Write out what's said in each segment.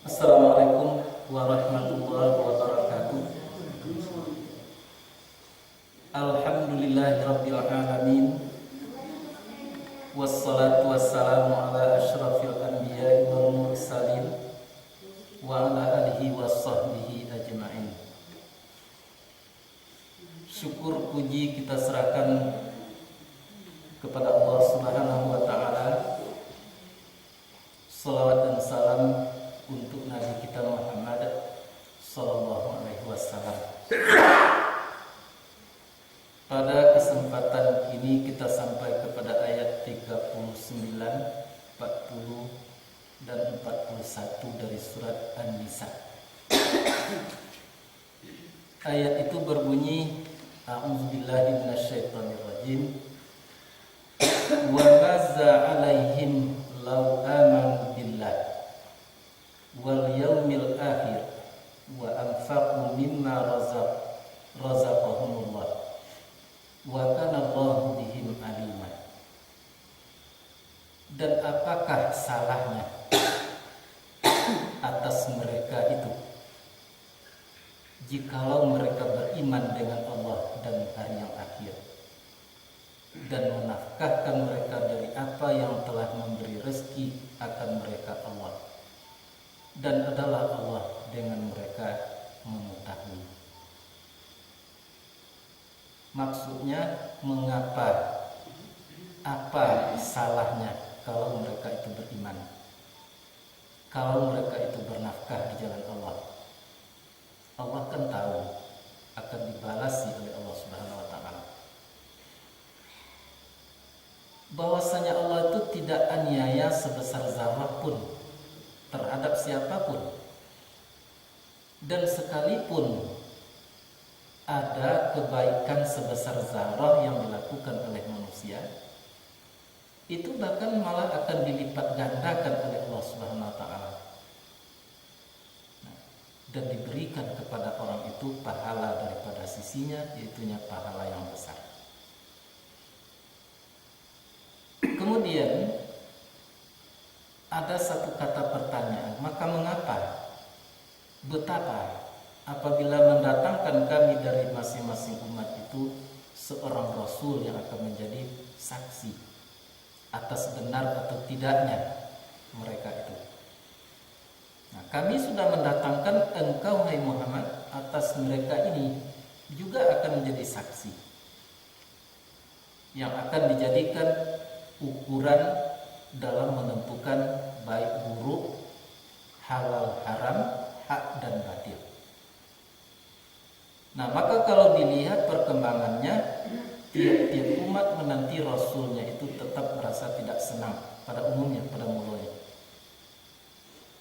Assalamualaikum warahmatullahi wabarakatuh. Alhamdulillahirabbil alamin. Wassalatu wassalamu ala asyrafil anbiya'i wal mursalin wa ala alihi washabbihi ajma'in. Syukur puji kita serahkan kepada Allah Subhanahu wa taala. Salawat dan salam untuk Nabi kita Muhammad sallallahu alaihi wasallam. Pada kesempatan ini kita sampai kepada ayat 39, 40 dan 41 dari surat An-Nisa. Ayat itu berbunyi, A'udzubillahi minasyaitonirrajim. Wa maza 'alaihim law amanu billah wal yaumil akhir wa anfaqu mimma razaqahumullah wa kana Allahu bihim alima. Dan apakah salahnya atas mereka itu jikalau mereka beriman dengan Allah dan hari yang akhir dan menafkahkan mereka dari apa yang telah memberi rezeki akan mereka Allah, dan adalah Allah dengan mereka mengetahui. Maksudnya, mengapa, apa salahnya kalau mereka itu beriman, kalau mereka itu bernafkah di jalan Allah. Allah kan tahu akan dibalasi oleh Allah Subhanahu wa taala. Bahwasanya Allah itu tidak aniaya sebesar zarah pun terhadap siapapun. Dan sekalipun ada kebaikan sebesar zarah yang dilakukan oleh manusia, itu bahkan malah akan dilipat gandakan oleh Allah Subhanahu wa taala. Dan diberikan kepada orang itu pahala daripada sisinya, yaitunya pahala yang besar. Kemudian ada satu kata pertanyaan, maka mengapa, betapa apabila mendatangkan kami dari masing-masing umat itu seorang rasul yang akan menjadi saksi atas benar atau tidaknya mereka itu. Nah, kami sudah mendatangkan engkau, hai Muhammad, atas mereka ini juga akan menjadi saksi yang akan dijadikan ukuran dalam menentukan baik buruk, halal haram, hak dan batil. Nah, maka kalau dilihat perkembangannya, tiap-tiap umat menanti rasulnya itu tetap merasa tidak senang pada umumnya, pada mulanya,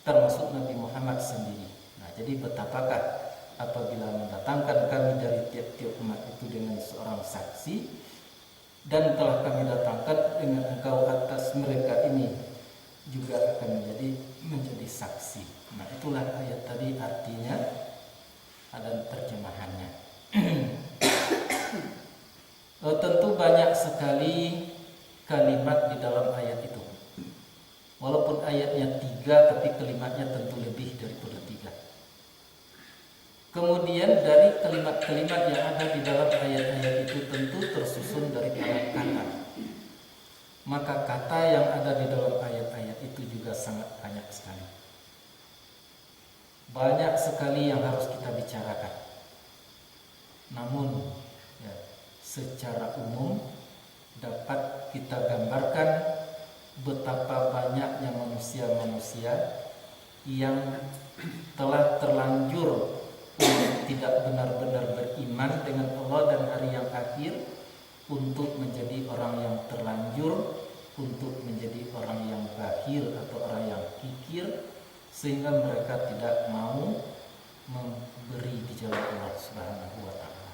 termasuk Nabi Muhammad sendiri. Nah, jadi betapakah apabila mendatangkan kami dari tiap-tiap umat itu dengan seorang saksi, dan telah kami datangkan dengan engkau atas mereka ini juga akan menjadi saksi. Nah, itulah ayat tadi artinya dan terjemahannya. Tentu banyak sekali kalimat di dalam ayat itu. Walaupun ayatnya 3, tapi kalimatnya tentu lebih daripada 3. Kemudian dari kalimat-kalimat yang ada di dalam ayat-ayat itu tentu tersusun dari para kata. Maka kata yang ada di dalam ayat-ayat itu juga sangat banyak sekali. Banyak sekali yang harus kita bicarakan. Namun ya, secara umum dapat kita gambarkan betapa banyaknya manusia-manusia yang telah terlanjur tidak benar-benar beriman dengan Allah dan hari yang akhir, untuk menjadi orang yang terlanjur, untuk menjadi orang yang bakhil atau orang yang kikir, sehingga mereka tidak mau memberi di jalan Allah Subhanahu wa taala.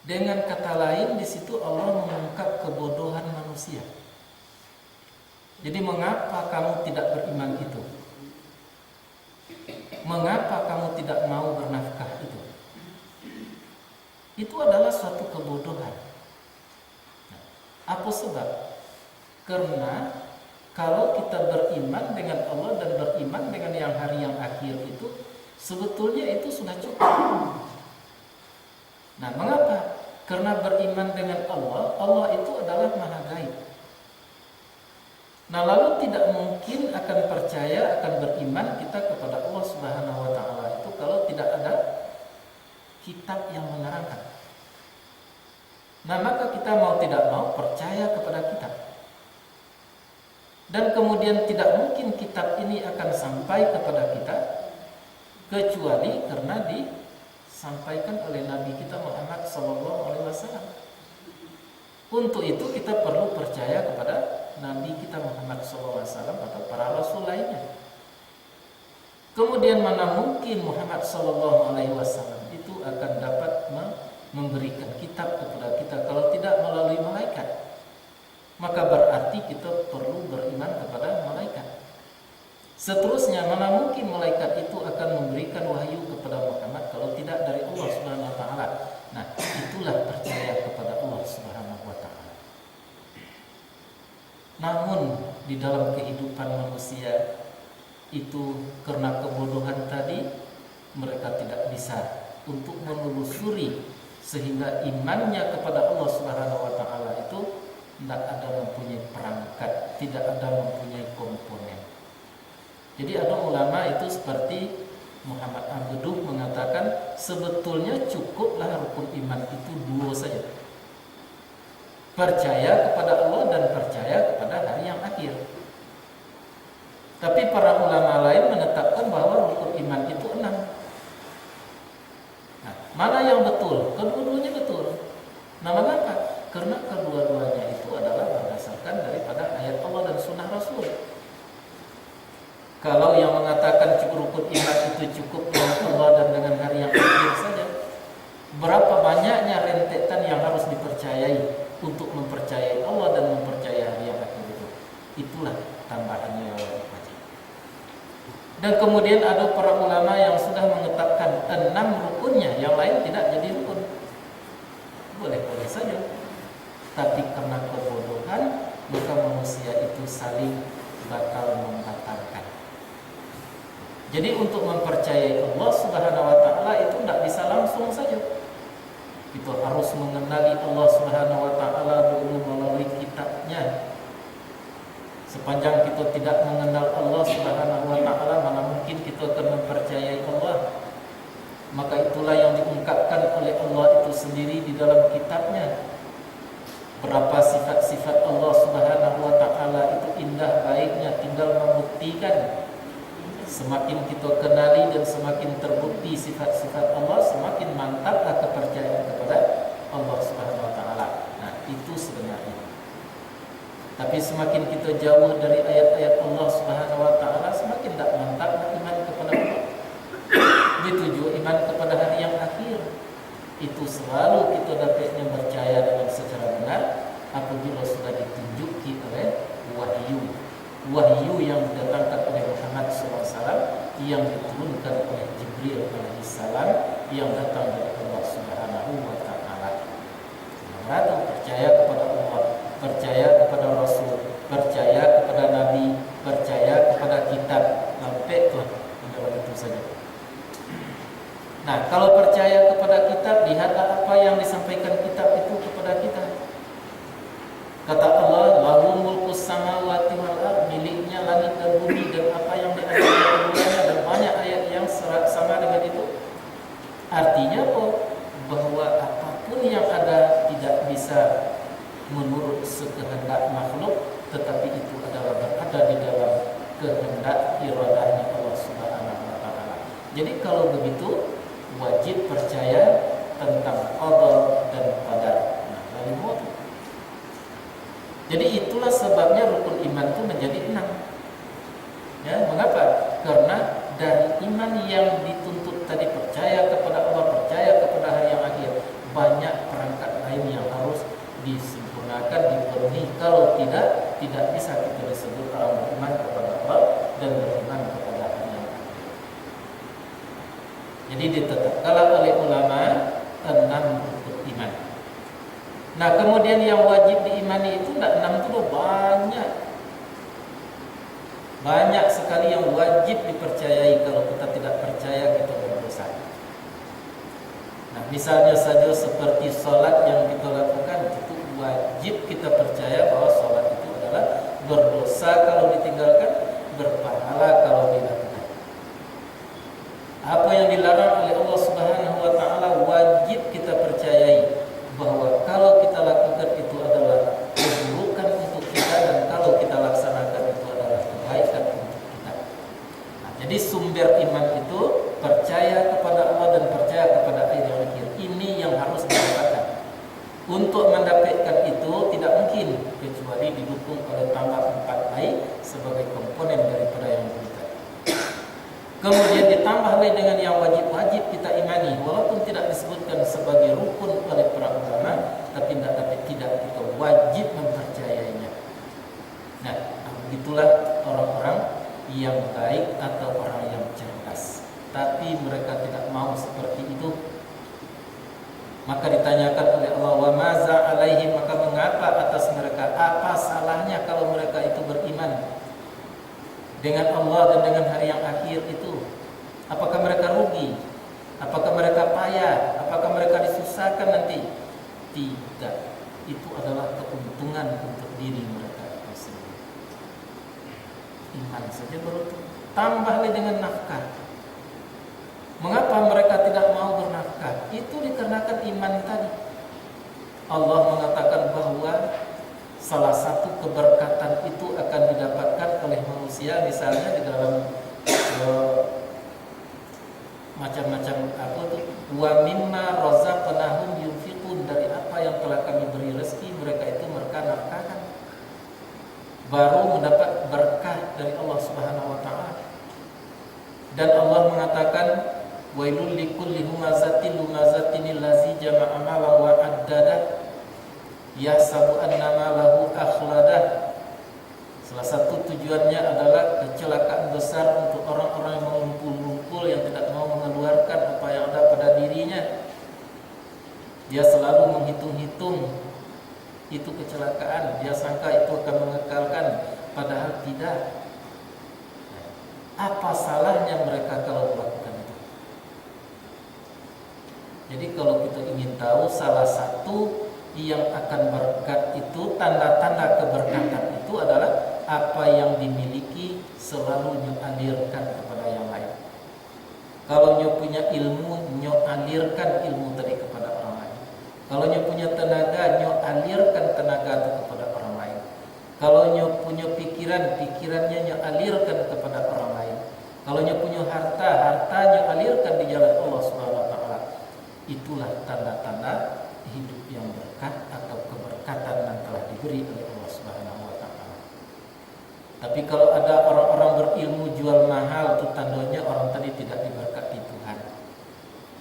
Dengan kata lain, di situ Allah mengungkap kebodohan manusia. Jadi mengapa kamu tidak beriman itu? Mengapa kamu tidak mau bernafkah itu? Itu adalah suatu kebodohan. Apa sebab? Karena kalau kita kita beriman dengan Allah dan beriman dengan yang hari yang akhir itu sebetulnya itu sudah cukup. Nah, mengapa? Karena beriman dengan Allah, Allah itu adalah maha gaib. Nah, lalu tidak mungkin akan percaya, akan beriman kita kepada Allah Subhanahu wa taala itu kalau tidak ada kitab yang menerangkan. Nah, maka kita mau tidak mau percaya kepada kitab. Dan kemudian tidak mungkin kitab ini akan sampai kepada kita kecuali karena disampaikan oleh Nabi kita Muhammad SAW. Untuk itu kita perlu percaya kepada Nabi kita Muhammad SAW atau para Rasul lainnya. Kemudian mana mungkin Muhammad SAW itu akan dapat memberikan kitab kepada kita kalau tidak melalui malaikat? Maka berarti kita perlu beriman kepada malaikat. Seterusnya, mana mungkin malaikat itu akan memberikan wahyu kepada Muhammad kalau tidak dari Allah Subhanahu wa taala. Nah, itulah percaya kepada Allah Subhanahu wa taala. Namun di dalam kehidupan manusia itu karena kebodohan tadi mereka tidak bisa untuk menelusuri sehingga imannya kepada Allah Subhanahu wa taala itu tidak ada mempunyai perangkat, tidak ada mempunyai komponen. Jadi ada ulama itu seperti Muhammad Abduh mengatakan sebetulnya cukuplah rukun iman itu dua saja. Percaya kepada Allah dan percaya kepada hari yang akhir. Tapi para ulama lain menetapkan bahwa rukun iman itu 6. Nah, mana yang betul? Kedua-duanya betul. Nah, mengapa? Karena kedua-duanya itu adalah berdasarkan daripada ayat Allah dan sunnah Rasul. Kalau yang mengatakan rukun iman itu cukup dengan Allah dan dengan hari yang akhir saja, berapa banyaknya rentetan yang harus dipercayai untuk mempercayai Allah dan mempercayai hari yang akhir itu? Itulah tambahannya yang wajib. Dan kemudian ada para ulama yang sudah menetapkan 6 rukunnya, yang lain tidak jadi rukun. Boleh-boleh saja. Tapi karena kebodohan, maka manusia itu saling batal membatalkan. Jadi untuk mempercayai Allah Subhanahu wa taala itu tidak bisa langsung saja. Kita harus mengenali Allah Subhanahu wa taala dulu melalui kitabnya. Sepanjang kita tidak mengenal Allah Subhanahu wa taala, mana mungkin kita akan mempercayai Allah. Maka itulah yang diungkapkan oleh Allah itu sendiri di dalam kitabnya. Berapa sifat-sifat Allah Subhanahu wa taala itu indah baiknya, tinggal membuktikan. Semakin kita kenali dan semakin terbukti sifat-sifat Allah, semakin mantaplah kepercayaan kepada Allah Subhanahu wa taala. Nah, itu sebenarnya. Tapi semakin kita jauh dari ayat-ayat Allah Subhanahu wa taala, semakin tak mantap iman kepada Allah. Begitu juga iman kepada hari yang akhir. Itu selalu kita dapatnya percaya dengan secara benar apabila sudah ditunjuki oleh wahyu yang didatangkan oleh Muhammad SAW, yang diturunkan oleh Jibril alaihissalam, yang datang dari Allah Subhanahu wa taala. Maka percaya kepada Allah, percaya kepada Rasul, percaya kepada Nabi, percaya kepada kitab, sampai tuh adalah itu saja. Nah, kalau percaya kepada kitab, lihatlah apa yang disampaikan kitab itu kepada kita. Kata Allah, lahu mulkus samawati wal ardh, miliknya langit dan bumi dan apa yang di antara keduanya, dan banyak ayat yang sama dengan itu. Artinya apa? Bahwa apapun yang ada tidak bisa menurut sekehendak makhluk, tetapi itu adalah berada di dalam kehendak iradahnya Allah Subhanahu wa taala. Jadi kalau begitu wajib percaya tentang qada dan qadar. Nah, lalu apa? Jadi itulah sebabnya rukun iman itu menjadi 6. Ya, mengapa? Karena dari iman yang dituntut tadi, percaya kepada Allah, percaya kepada hari yang akhir, banyak perangkat lain yang harus disempurnakan, dipenuhi. Kalau tidak bisa kita disebut orang beriman kepada Allah dan beriman kepada hari yang akhir. Jadi ditetapkan oleh ulama 6 rukun iman. Nah, kemudian yang wajib diimani itu tidak 6 itu banyak. Banyak sekali yang wajib dipercayai. Kalau kita tidak percaya, kita berdosa. Nah, misalnya saja seperti sholat yang kita lakukan, itu wajib kita percaya bahwa sholat itu adalah berdosa kalau ditinggalkan, berpahala kalau dilakukan. Apa yang dilarang oleh Allah Subhanahu wa taala wajib kita percayai bahwa kalau kita lakukan itu adalah keburukan untuk kita, dan kalau kita laksanakan itu adalah kebaikan untuk kita. Nah, jadi sumber iman itu percaya kepada Allah dan percaya kepada hari akhir. Ini yang harus didapatkan. Untuk mendapatkan itu tidak mungkin kecuali didukung oleh tambah 4 sebagai komponen daripada yang kita. Kemudian ditambah lagi dengan yang wajib-wajib kita imani, walaupun tidak disebutkan sebagai rukun oleh para ulama, tapi tidak kita wajib mempercayainya. Nah, begitulah orang-orang yang baik atau orang yang cerdas. Tapi mereka tidak mau seperti itu. Maka ditanyakan oleh Allah, wa maza alaihim, maka mengapa atas mereka, apa salahnya kalau mereka itu beriman dengan Allah dan dengan hari yang akhir itu? Apakah mereka rugi? Apakah mereka payah? Apakah mereka disusahkan nanti? Tidak. Itu adalah keuntungan untuk diri mereka sendiri. Iman saja baru itu. Tambahlah dengan nafkah. Mengapa mereka tidak mau bernafkah? Itu dikarenakan iman tadi. Allah mengatakan bahwa salah satu keberkatan itu akan didapatkan oleh manusia, misalnya di dalam macam-macam apa tuh, wa mimma razaqnahum yunfiqun, dari apa yang telah kami beri rezeki mereka itu mereka nafkahkan, baru mendapat berkah dari Allah Subhanahu wa taala. Dan Allah mengatakan wailul likulli humazatin allazi jama'a malan wa addada yahsabu annama lahu akhladah. Salah satu tujuannya adalah kecelakaan besar untuk orang-orang yang mengumpul-ngumpul, yang tidak mau mengeluarkan apa yang ada pada dirinya. Dia selalu menghitung-hitung itu kecelakaan, dia sangka itu akan mengekalkan, padahal tidak. Apa salahnya mereka kalau melakukan itu? Jadi kalau kita ingin tahu salah satu yang akan berkat itu, tanda-tanda keberkatan itu adalah apa yang dimiliki selalu alirkan kepada yang lain. Kalau nyo punya ilmu, nyo alirkan ilmu tadi kepada orang lain. Kalau nyo punya tenaga, nyo alirkan tenaga itu kepada orang lain. Kalau nyo punya pikiran, pikirannya nyo alirkan kepada orang lain. Kalau nyo punya harta, hartanya alirkan di jalan Allah Subhanahu wa taala. Itulah tanda-tanda hidup yang berkat atau keberkatan yang telah diberi oleh Allah Subhanahu wa taala. Tapi kalau ada orang-orang berilmu jual mahal, itu tandanya orang tadi tidak diberkati Tuhan.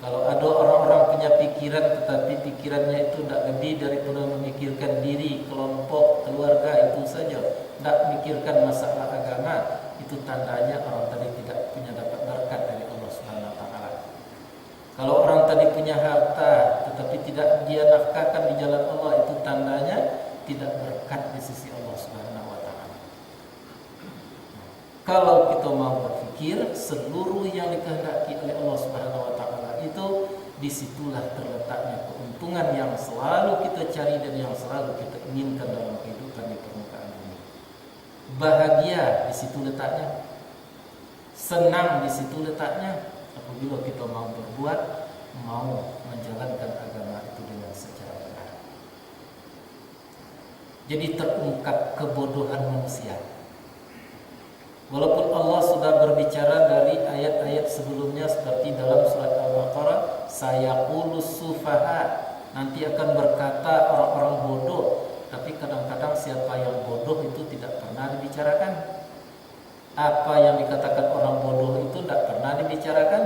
Kalau ada orang-orang punya pikiran tetapi pikirannya itu tidak lebih daripada memikirkan diri, kelompok, keluarga itu saja, tidak memikirkan masalah agama, itu tandanya orang tadi tidak punya dapat berkat dari Allah Subhanahu wa taala. Kalau orang tadi punya harta tetapi tidak dia nafkahkan di jalan Allah, itu tandanya tidak berkat di sisi Allah Subhanahu wa taala. Kalau kita mau berpikir, seluruh yang dikehendaki oleh Allah Subhanahu wa taala itu, disitulah terletaknya keuntungan yang selalu kita cari dan yang selalu kita inginkan dalam kehidupan di permukaan bumi. Bahagia di situ letaknya, senang di situ letaknya, apabila kita mau berbuat, mau menjalankan agama itu dengan secara benar. Jadi terungkap kebodohan manusia. Walaupun Allah sudah berbicara dari ayat-ayat sebelumnya seperti dalam surat Al-Baqarah, sayaqulus sufaha, nanti akan berkata orang-orang bodoh, tapi kadang-kadang siapa yang bodoh itu tidak pernah dibicarakan. Apa yang dikatakan orang bodoh itu tidak pernah dibicarakan.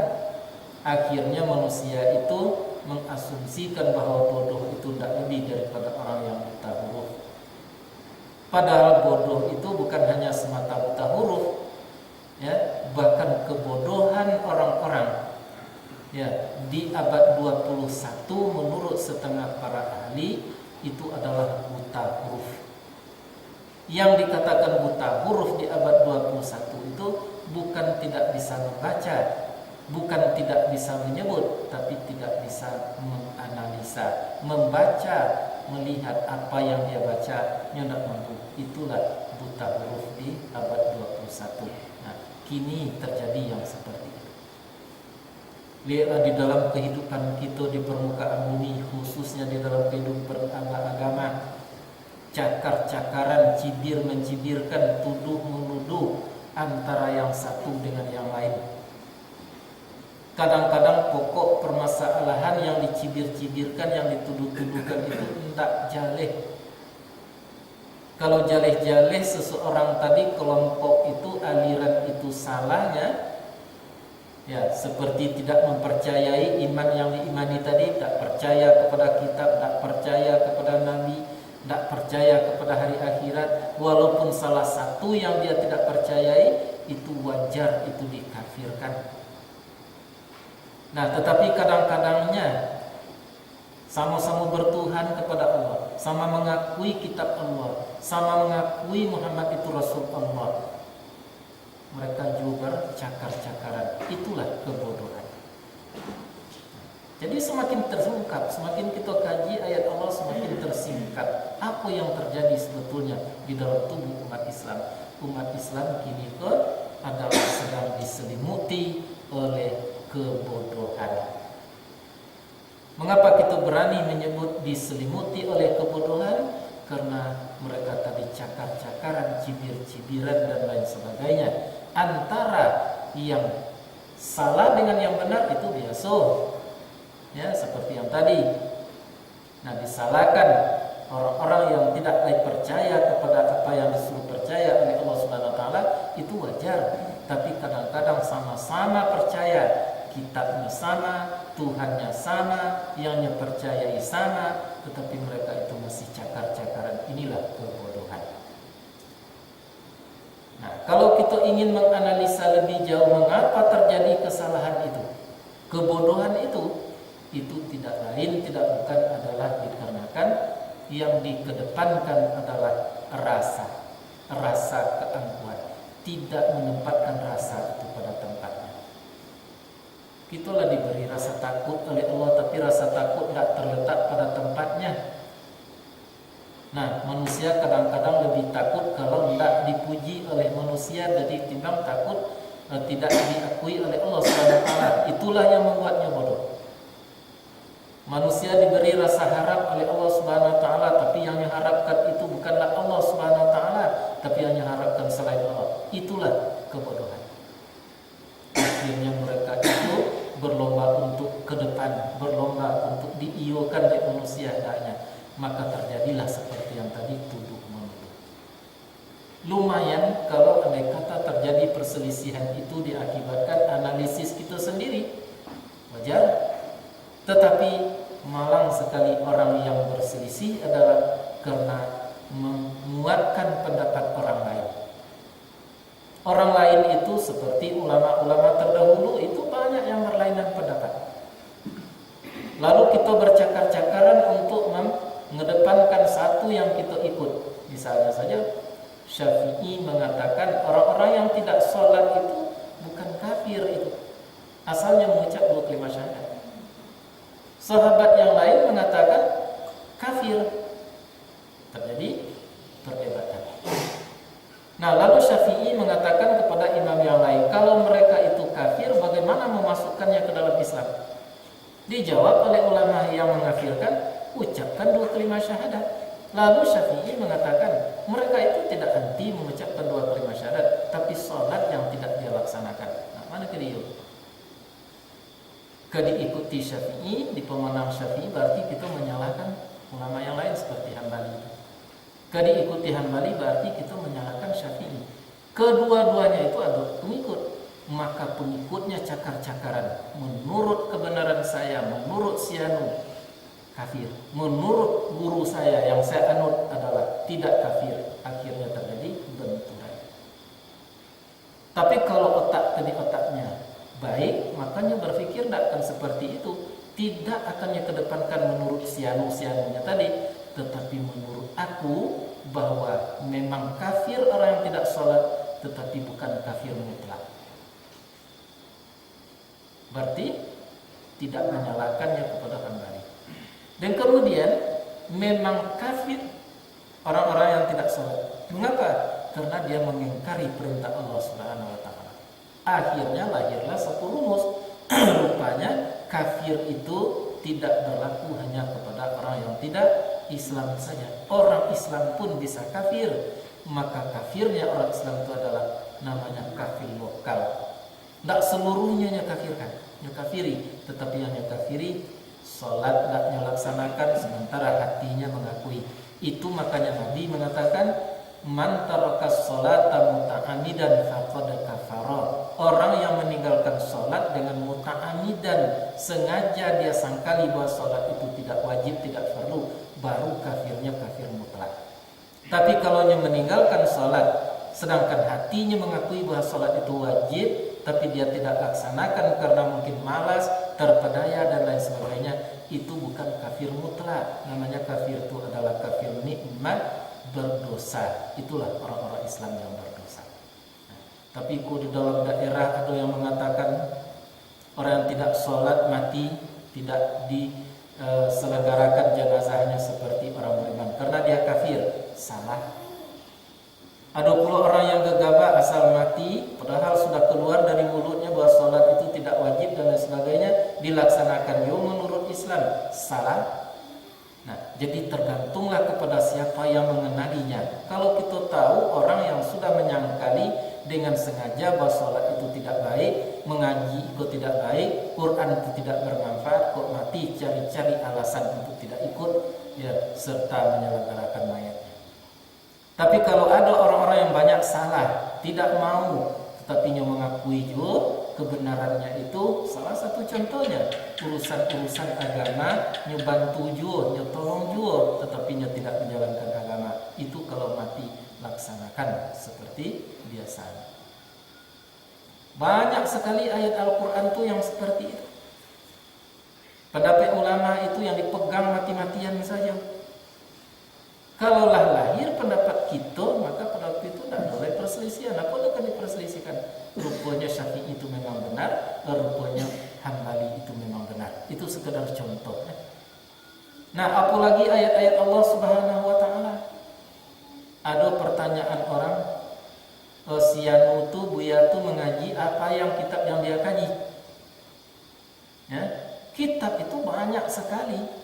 Akhirnya manusia itu mengasumsikan bahwa bodoh itu tidak lebih daripada orang yang buta huruf. Padahal bodoh itu bukan hanya semata buta huruf, ya, bahkan kebodohan orang-orang, ya, di abad 21 menurut setengah para ahli itu adalah buta huruf. Yang dikatakan buta huruf di abad 21 bukan tidak bisa membaca, bukan tidak bisa menyebut, tapi tidak bisa menganalisa, membaca, melihat apa yang dia baca, tidak mampu. Itulah buta huruf di abad 21. Nah, kini terjadi yang seperti itu. Lihatlah di dalam kehidupan kita di permukaan bumi, khususnya di dalam kehidupan agama, cakar-cakaran, cibir mencibirkan, tuduh menuduh antara yang satu dengan yang lain. Kadang-kadang pokok permasalahan yang dicibir-cibirkan, yang dituduh-tuduhkan itu tidak jaleh. Kalau jaleh-jaleh seseorang tadi, kelompok itu, aliran itu salahnya, ya, seperti tidak mempercayai iman yang diimani tadi, tak percaya kepada kitab, tak percaya kepada nabi, tak percaya kepada hari akhirat. Walaupun salah satu yang dia tidak percayai, itu wajar, itu dikafirkan. Nah, tetapi kadang-kadangnya sama-sama bertuhan kepada Allah, sama mengakui kitab Allah, sama mengakui Muhammad itu Rasul Allah, mereka juga cakar-cakaran. Itulah kebodohan. Jadi semakin tersingkap, semakin kita kaji ayat Allah, semakin tersingkap apa yang terjadi sebetulnya di dalam tubuh umat Islam. Umat Islam kini adalah sedang diselimuti oleh kebodohan. Mengapa kita berani menyebut diselimuti oleh kebodohan? Karena mereka tadi cakar-cakaran, cibir-cibiran dan lain sebagainya. Antara yang salah dengan yang benar itu biasa, ya, seperti yang tadi. Nah, disalahkan orang-orang yang tidak lagi percaya kepada apa yang disuruh percaya oleh Allah Subhanahu wa taala, itu wajar. Tapi kadang-kadang sama-sama percaya, kitabnya sama, Tuhannya sama, yang percayai sama, tetapi mereka itu masih cakar-cakaran. Inilah kebodohan. Nah, kalau kita ingin menganalisa lebih jauh mengapa terjadi kesalahan itu, kebodohan itu tidak lain, tidak bukan adalah dikarenakan yang dikedepankan adalah rasa keangkuhan, tidak menempatkan rasa itu pada tempatnya. Itulah diberi rasa takut oleh Allah, tapi rasa takut tidak terletak pada tempatnya. Nah, manusia kadang-kadang lebih takut kalau tidak dipuji oleh manusia, jadi timbang takut tidak diakui oleh Allah Subhanahu wa taala. Itulah yang membuatnya bodoh. Manusia diberi rasa harap oleh Allah Subhanahu wa taala, tapi yang diharapkan itu bukanlah Allah Subhanahu wa taala, tapi yang diharapkan selain Allah. Itulah kebodohan. Akhirnya mereka itu berlomba untuk ke depan, berlomba untuk diiokan oleh manusia hendaknya. Maka terjadilah seperti yang tadi, tuduh menuduh. Lumayan kalau andai kata terjadi perselisihan itu diakibatkan analisis kita sendiri, wajar. Tetapi malang sekali orang yang berselisih adalah karena menguatkan pendapat orang lain. Orang lain itu seperti ulama-ulama terdahulu itu banyak yang berlainan pendapat. Lalu kita bercakar-cakaran untuk mengedepankan satu yang kita ikut. Misalnya saja Syafi'i mengatakan orang-orang yang tidak sholat itu bukan kafir, itu asalnya mengucap 2 kalimat syahadat. Sahabat yang lain mengatakan kafir. Terjadi perdebatan. Nah, lalu Syafi'i mengatakan kepada imam yang lain, kalau mereka itu kafir, bagaimana memasukkannya ke dalam Islam? Dijawab oleh ulama yang mengkafirkan, ucapkan 2 kalimat syahadat. Lalu Syafi'i mengatakan, mereka itu tidak anti mengucapkan 2 kalimat syahadat, tapi sholat yang tidak dia laksanakan. Nah, mana ke dia? Diikuti Syafi'i, di pemenang Syafi'i berarti kita menyalahkan ulama yang lain seperti Hambali. Diikuti Hambali berarti kita menyalahkan Syafi'i. Kedua-duanya itu adalah pengikut, maka pengikutnya cakar-cakaran. Menurut kebenaran saya, menurut Sianu kafir, menurut guru saya yang saya anut adalah tidak kafir. Akhirnya terjadi benturan. Tapi kalau otaknya baik, makanya berpikir tidak akan seperti itu. Tidak akan kedepankan menurut sianu-sianunya tadi, tetapi menurut aku bahwa memang kafir orang yang tidak sholat, tetapi bukan kafir mutlak. berarti tidak menyalakannya kepada kembali. Dan kemudian memang kafir orang-orang yang tidak sholat. Mengapa? Karena dia mengingkari perintah Allah Subhanahu wa taala. Akhirnya lahirlah satu rumus. Rupanya kafir itu tidak berlaku hanya kepada orang yang tidak Islam saja. Orang Islam pun bisa kafir. Maka kafirnya orang Islam itu adalah namanya kafir lokal. Tidak seluruhnya nyakafirkan, nyakafiri, tetapi yang nyakafiri sholat tidak nyalaksanakan sementara hatinya mengakui. Itu makanya Nabi mengatakan man tarakas sholata muta'amidan faqad kafara. Orang yang meninggalkan sholat dengan muta'amidan, sengaja dia sangkali bahwa sholat itu tidak wajib, tidak perlu, baru kafirnya kafir mutlak. Tapi kalau yang meninggalkan sholat sedangkan hatinya mengakui bahwa sholat itu wajib, tapi dia tidak laksanakan karena mungkin malas, terpedaya dan lain sebagainya, itu bukan kafir mutlak. Namanya kafir itu adalah kafir nikmat, berdosa. Itulah orang-orang Islam yang berdosa. Nah, tapi di dalam daerah ada yang mengatakan orang yang tidak sholat mati, tidak diselenggarakan jenazahnya seperti orang beriman karena dia kafir. Salah. Ada pula orang yang gegabah asal mati, padahal sudah keluar dari mulutnya bahwa sholat itu tidak wajib dan lain sebagainya, dilaksanakan juga menurut Islam. Salah. Nah, jadi tergantunglah kepada siapa yang mengenalinya. Kalau kita tahu orang yang sudah menyangkali dengan sengaja bahwa sholat itu tidak baik, mengaji itu tidak baik, Quran itu tidak bermanfaat, kok mati cari-cari alasan untuk tidak ikut, ya, serta menyelenggarakan mayatnya. Tapi kalau ada orang-orang yang banyak salah, tidak mau, tetapi yang mengakui juga kebenarannya itu, salah satu contohnya urusan-urusan agama, nyebantu juga, nyetolong juga, tetapi tidak menjalankan agama. Itu kalau mati laksanakan seperti biasa. Banyak sekali ayat Al-Quran itu yang seperti itu. Pendapat ulama itu yang dipegang mati-matian saja. Kalaulah lahir pendapat kita, maka pendapat itu tidak boleh perselisihan. Apa yang akan diperselisihkan? Rupanya Syafi'i itu memang benar, rupanya Hambali itu memang benar. Itu sekedar contoh. Nah, apalagi ayat-ayat Allah Subhanahu wa taala. Ada pertanyaan orang, si Anu tu Buya tu mengaji apa yang kitab yang dia kaji? Ya, kitab itu banyak sekali.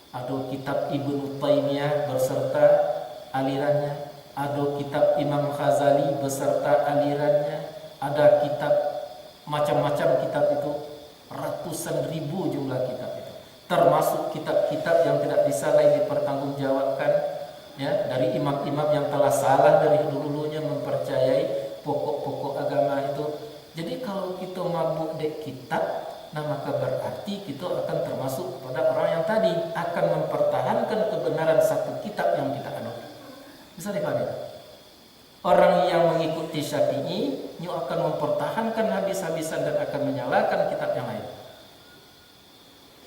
Ada kitab Ibnu Taimiyah beserta alirannya, ada kitab Imam Ghazali beserta alirannya, ada kitab macam-macam kitab itu, ratusan ribu jumlah kitab itu. Termasuk kitab-kitab yang tidak bisa lagi dipertanggungjawabkan, ya, dari imam-imam yang telah salah dari dulu-dulunya mempercayai pokok-pokok agama itu. Jadi kalau kita mabuk dek kitab, nah maka berarti kita akan termasuk pada orang yang tadi akan mempertahankan kebenaran satu kitab yang kita anut. Bisa dipahami? Orang yang mengikuti Syafi'i itu akan mempertahankan habis-habisan dan akan menyalahkan kitab yang lain.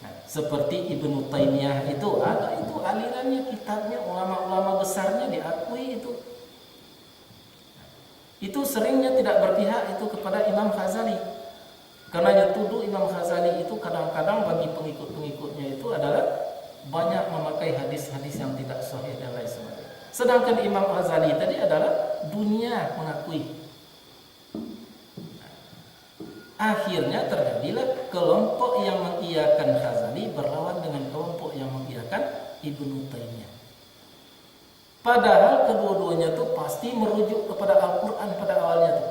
Nah, seperti Ibnu Taimiyah itu ada itu alirannya, kitabnya, ulama-ulama besarnya diakui itu. Itu seringnya tidak berpihak itu kepada Imam Ghazali. Karena dia tuduh Imam Ghazali itu kadang-kadang bagi pengikut-pengikutnya itu adalah banyak memakai hadis-hadis yang tidak sahih dan lain sebagainya. Sedangkan Imam Ghazali tadi adalah dunia mengakui. Akhirnya terjadilah kelompok yang mengiyakan Ghazali berlawan dengan kelompok yang mengiyakan Ibnu Taimiyah. Padahal kedua-duanya itu pasti merujuk kepada Al-Quran pada awalnya itu.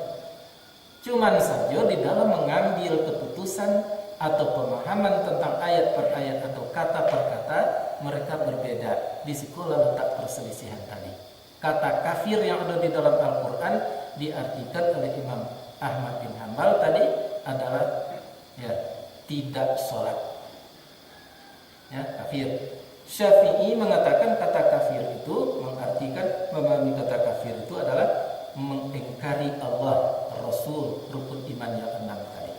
Cuman saja di dalam mengambil keputusan atau pemahaman tentang ayat per ayat atau kata per kata mereka berbeda. Di situlah letak perselisihan tadi. Kata kafir yang ada di dalam Al-Quran diartikan oleh Imam Ahmad bin Hanbal tadi adalah, ya, tidak sholat, ya, kafir. Syafi'i mengatakan kata kafir itu mengartikan, memahami kata kafir itu adalah mengingkari Allah, Rasul, rukun iman yang 6 tadi.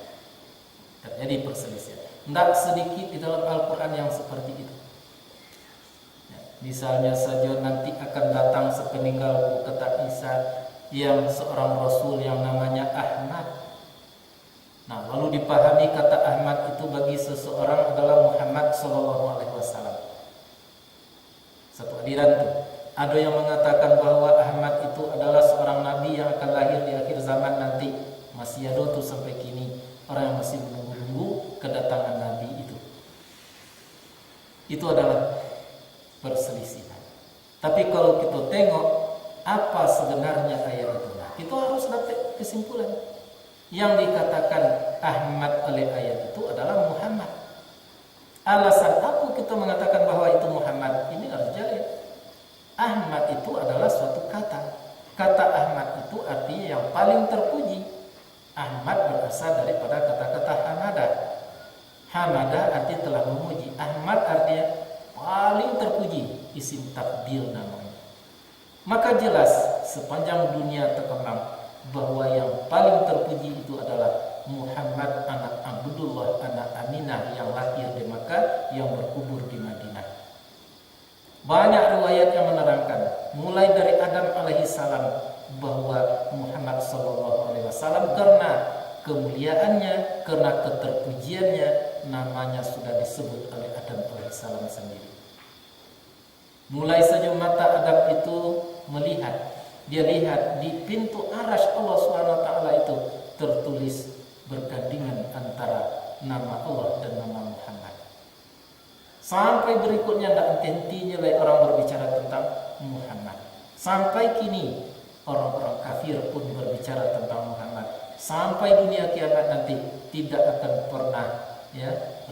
Terjadi perselisihan. Tidak sedikit di dalam Al-Quran yang seperti itu. Ya, misalnya saja nanti akan datang sepeninggal kata Isa yang seorang Rasul yang namanya Ahmad. Nah, lalu dipahami kata Ahmad itu bagi seseorang adalah Muhammad Sallallahu Alaihi Wasallam. Satu aliran itu. Ada yang mengatakan bahwa Ahmad itu adalah seorang nabi yang akan lahir di akhir zaman nanti. Masih ada tuh sampai kini orang yang masih menunggu kedatangan nabi itu. Itu adalah perselisihan. Tapi kalau kita tengok apa sebenarnya ayat itu, nah, kita harus dapat kesimpulan. Yang dikatakan Ahmad oleh ayat itu adalah Muhammad. Alasan apa kita mengatakan bahwa itu Muhammad? Ini harus jelas. Ahmad itu adalah suatu kata. Kata Ahmad itu artinya yang paling terpuji. Ahmad berasal daripada kata-kata hamadah. Hamadah artinya telah memuji. Ahmad artinya paling terpuji, isim tabdil namanya. Maka jelas sepanjang dunia terkembang bahwa yang paling terpuji itu adalah Muhammad anak Abdullah anak Aminah yang lahir di Makkah, yang berkubur di Madinah. Banyak riwayat yang menerangkan mulai dari Adam alaihissalam bahwa Muhammad sallallahu alaihi wasallam karena kemuliaannya, karena keterpujiannya, namanya sudah disebut oleh Adam alaihissalam sendiri. Mulai saja mata Adam itu melihat, dia lihat di pintu arasy Allah Subhanahu wa taala itu tertulis bergandingan antara nama Allah dan nama Muhammad. Sampai berikutnya tidak henti-hentinya orang berbicara tentang Muhammad. Sampai kini orang-orang kafir pun berbicara tentang Muhammad. Sampai dunia kiamat nanti tidak akan pernah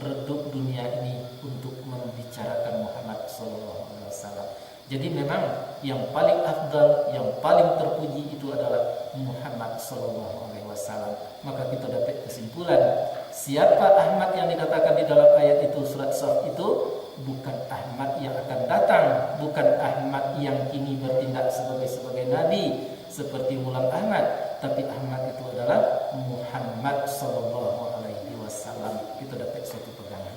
redup dunia ini untuk membicarakan Muhammad sallallahu alaihi wasallam. Jadi memang yang paling afdal, yang paling terpuji itu adalah Muhammad sallallahu alaihi wasallam. Maka kita dapat kesimpulan, siapa Ahmad yang dikatakan di dalam ayat itu, surat Shaf itu, bukan Ahmad yang akan datang, bukan Ahmad yang kini bertindak sebagai nabi seperti Mullah Ahmad, tapi Ahmad itu adalah Muhammad sallallahu alaihi wasallam. Kita dapat suatu pegangan.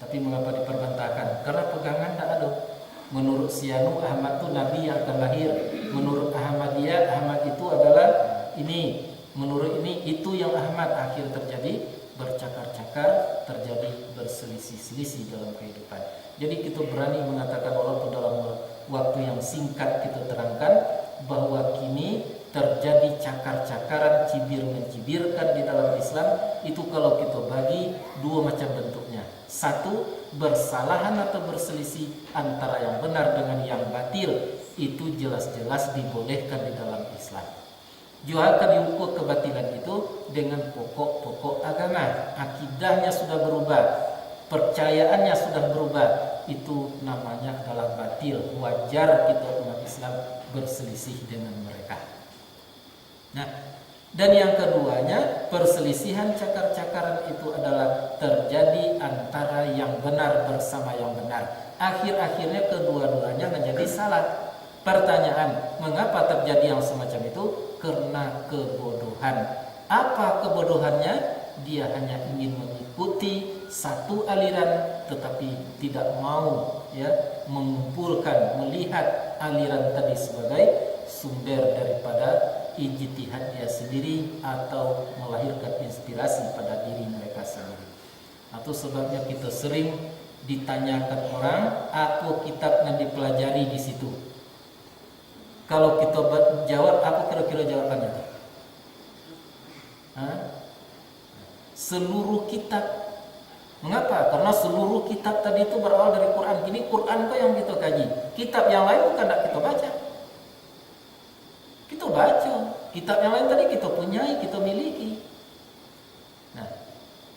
Tapi mengapa diperbantahkan? Karena pegangan tidak ada. Menurut Sianu, Ahmad itu nabi yang akan lahir. Menurut Ahmadiyah, Ahmad itu adalah ini. Menurut ini, itu yang Ahmad. Akhir terjadi bercakar-cakar, terjadi berselisih-selisih dalam kehidupan. Jadi kita berani mengatakan walaupun dalam waktu yang singkat kita terangkan bahwa kini terjadi cakar-cakaran, cibir-mencibirkan di dalam Islam. Itu kalau kita bagi dua macam bentuknya. Satu, bersalahan atau berselisih antara yang benar dengan yang batil, itu jelas-jelas dibolehkan di dalam Islam. Juga akan diukur kebatilan itu dengan pokok-pokok agama. Akidahnya sudah berubah, percayaannya sudah berubah, itu namanya adalah batil. Wajar kita umat Islam berselisih dengan mereka. Nah, dan yang keduanya, perselisihan cakar-cakaran itu adalah terjadi antara yang benar bersama yang benar. Akhir-akhirnya kedua-duanya menjadi salah. Pertanyaan, mengapa terjadi yang semacam itu? Karena kebodohan. Apa kebodohannya? Dia hanya ingin mengikuti satu aliran, tetapi tidak mau mengumpulkan, melihat aliran tadi sebagai sumber daripada ijtihad dia sendiri atau melahirkan inspirasi pada diri mereka sendiri. Atau sebabnya kita sering ditanyakan orang apa kitab yang dipelajari di situ. Kalau kita jawab, apa kira-kira jawabannya? Seluruh kitab. Mengapa? Karena seluruh kitab tadi itu berawal dari Quran. Ini Quran kok yang kita kaji. Kitab yang lain bukan tidak kita baca. Kita baca. Kitab yang lain tadi kita punyai, kita miliki.